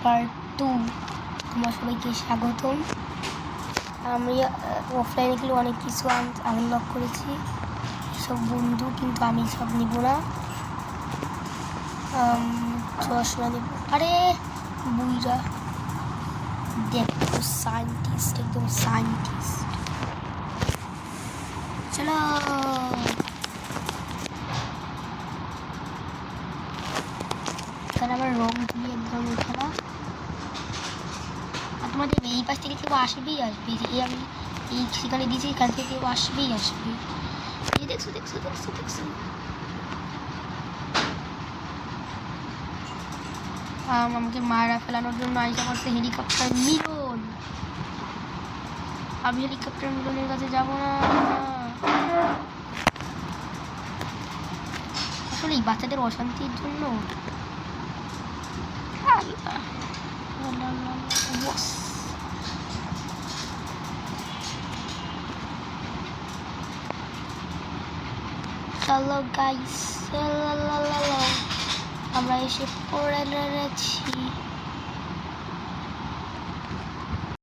Part 2 তোমার সবাইকে স্বাগতম। আমি অফলাইনে গেলে অনেক কিছু আনলক করেছি, সব বন্ধু, কিন্তু আমি সব নিব না। চশমা নেব। আরে বুইরা দেখো, সায়েন্টিস্ট, একদম সায়েন্টিস্ট। চলো আমার রং দিয়ে এক ধরনের খেলা। আর তোমাদের এই পাশ থেকে কেউ আসবেই আসবে, এই আমি এই সেখানে দিয়েছি, এখান থেকে কেউ আসবেই আসবে। এই দেখছো দেখছো দেখছো দেখছো আমাকে মারা ফেলানোর জন্য আইসা করছে হেলিকপ্টার মিলন। আমি হেলিকপ্টার মিলনের কাছে যাব না। আসলে এই বাচ্চাদের অশান্তির জন্য চলো গাইস, আমরা এসে পড়ে রয়েছি।